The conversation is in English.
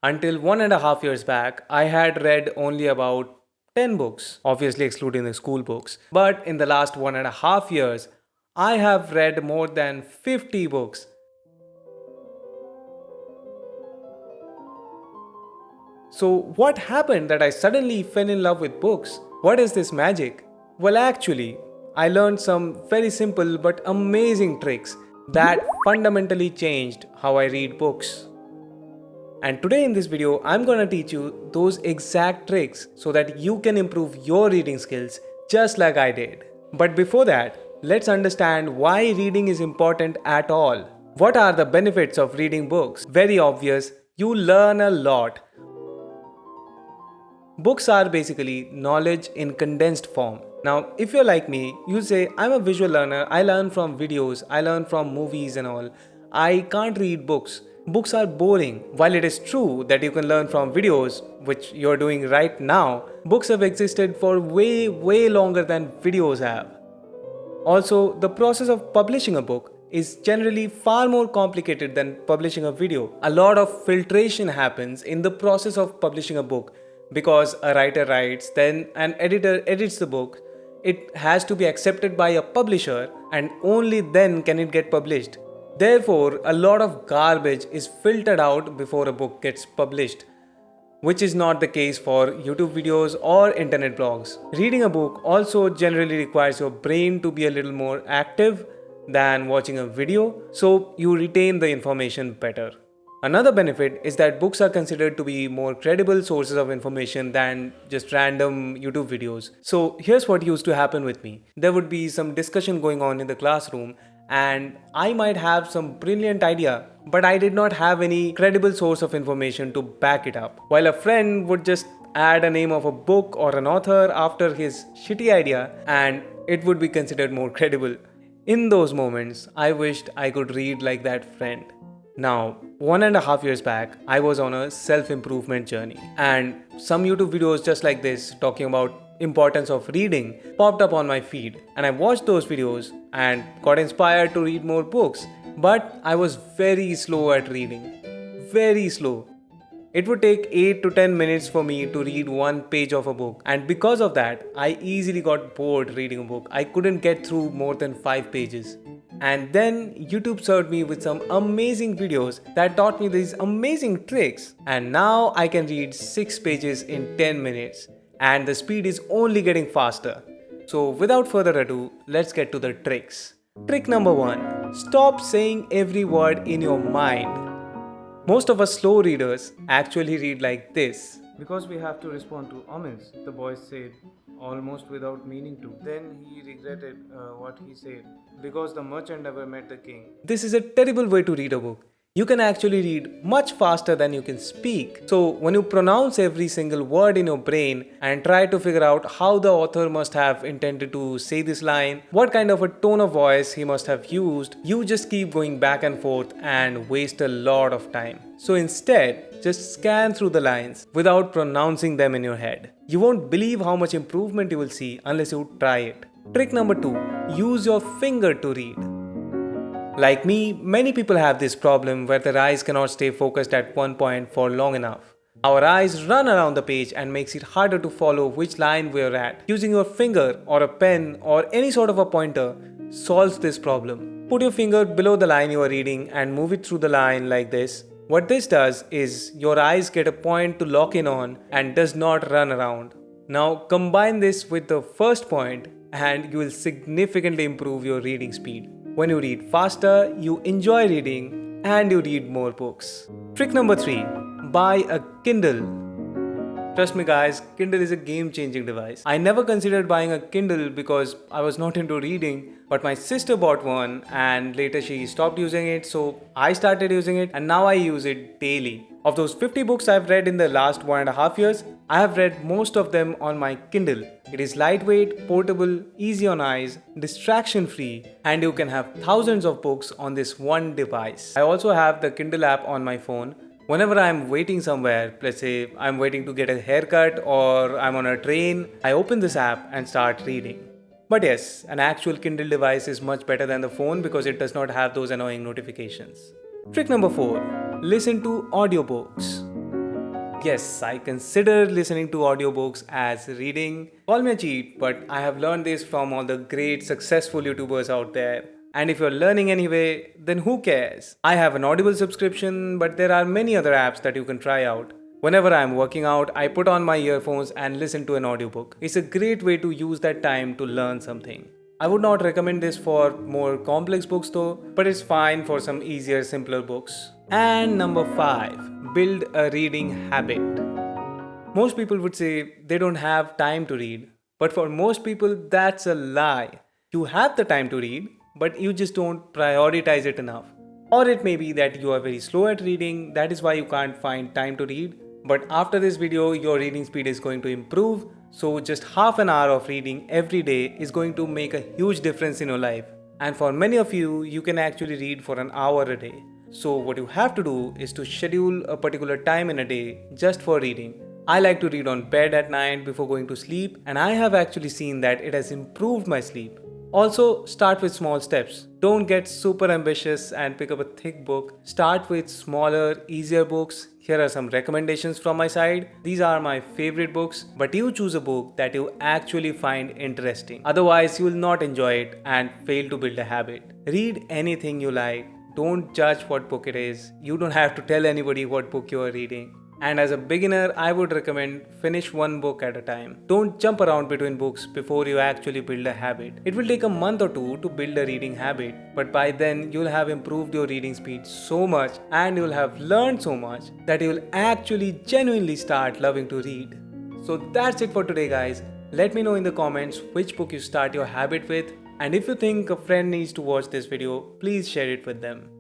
Until 1.5 years back, I had read only about 10 books, obviously excluding the school books. But in the last 1.5 years, I have read more than 50 books. So, what happened that I suddenly fell in love with books? What is this magic? Well, actually, I learned some very simple but amazing tricks that fundamentally changed how I read books. And today in this video, I'm gonna teach you those exact tricks so that you can improve your reading skills just like I did. But before that, let's understand why reading is important at all. What are the benefits of reading books? Very obvious, you learn a lot. Books are basically knowledge in condensed form. Now, if you're like me, you say, I'm a visual learner, I learn from videos, I learn from movies and all. I can't read books. Books are boring. While it is true that you can learn from videos, which you're doing right now, books have existed for way longer than videos have. Also, the process of publishing a book is generally far more complicated than publishing a video. A lot of filtration happens in the process of publishing a book because a writer writes, then an editor edits the book. It has to be accepted by a publisher, and only then can it get published. Therefore, a lot of garbage is filtered out before a book gets published, which is not the case for YouTube videos or internet blogs. Reading a book also generally requires your brain to be a little more active than watching a video, so you retain the information better. Another benefit is that books are considered to be more credible sources of information than just random YouTube videos. So here's what used to happen with me. There would be some discussion going on in the classroom and I might have some brilliant idea, but I did not have any credible source of information to back it up. While a friend would just add a name of a book or an author after his shitty idea and it would be considered more credible. In those moments, I wished I could read like that friend. Now, 1.5 years back, I was on a self-improvement journey and some YouTube videos just like this talking about importance of reading popped up on my feed and I watched those videos and got inspired to read more books. But I was very slow at reading. Very slow. It would take 8 to 10 minutes for me to read one page of a book, and because of that, I easily got bored reading a book. I couldn't get through more than 5 pages. And then YouTube served me with some amazing videos that taught me these amazing tricks, and now I can read 6 pages in 10 minutes, and the speed is only getting faster. So, without further ado, let's get to the tricks. Trick number 1: stop saying every word in your mind. Most of us slow readers actually read like this. Because we have to respond to omens, the boy said, almost without meaning to. Then he regretted what he said, because the merchant never met the king. This is a terrible way to read a book. You can actually read much faster than you can speak. So, when you pronounce every single word in your brain and try to figure out how the author must have intended to say this line, what kind of a tone of voice he must have used, you just keep going back and forth and waste a lot of time. So, instead, just scan through the lines without pronouncing them in your head. You won't believe how much improvement you will see unless you try it. Trick number 2: use your finger to read. Like me, many people have this problem where their eyes cannot stay focused at one point for long enough. Our eyes run around the page and makes it harder to follow which line we're at. Using your finger or a pen or any sort of a pointer solves this problem. Put your finger below the line you are reading and move it through the line like this. What this does is your eyes get a point to lock in on and does not run around. Now combine this with the first point and you will significantly improve your reading speed. When you read faster, you enjoy reading and you read more books. Trick number 3: buy a Kindle. Trust me guys, Kindle is a game-changing device. I never considered buying a Kindle because I was not into reading, but my sister bought one and later she stopped using it, so I started using it and now I use it daily. Of those 50 books I've read in the last 1.5 years, I have read most of them on my Kindle. It is lightweight, portable, easy on eyes, distraction-free, and you can have thousands of books on this one device. I also have the Kindle app on my phone. Whenever I'm waiting somewhere, let's say I'm waiting to get a haircut or I'm on a train, I open this app and start reading. But yes, an actual Kindle device is much better than the phone because it does not have those annoying notifications. Trick number 4: listen to audiobooks. Yes, I consider listening to audiobooks as reading. Call me a cheat, but I have learned this from all the great successful YouTubers out there. And if you're learning anyway, then who cares? I have an Audible subscription, but there are many other apps that you can try out. Whenever I'm working out, I put on my earphones and listen to an audiobook. It's a great way to use that time to learn something. I would not recommend this for more complex books though, but it's fine for some easier, simpler books. And number 5, build a reading habit. Most people would say they don't have time to read, but for most people, that's a lie. You have the time to read, but you just don't prioritize it enough. Or it may be that you are very slow at reading, that is why you can't find time to read. But after this video, your reading speed is going to improve, so just half an hour of reading every day is going to make a huge difference in your life. And for many of you, you can actually read for an hour a day. So what you have to do is to schedule a particular time in a day just for reading. I like to read on bed at night before going to sleep, and I have actually seen that it has improved my sleep. Also, start with small steps. Don't get super ambitious and pick up a thick book. Start with smaller, easier books. Here are some recommendations from my side. These are my favorite books, but you choose a book that you actually find interesting. Otherwise, you will not enjoy it and fail to build a habit. Read anything you like. Don't judge what book it is. You don't have to tell anybody what book you are reading. And as a beginner, I would recommend finish one book at a time. Don't jump around between books before you actually build a habit. It will take a month or two to build a reading habit, but by then you'll have improved your reading speed so much and you'll have learned so much that you'll actually genuinely start loving to read. So that's it for today, guys. Let me know in the comments which book you start your habit with, and if you think a friend needs to watch this video, please share it with them.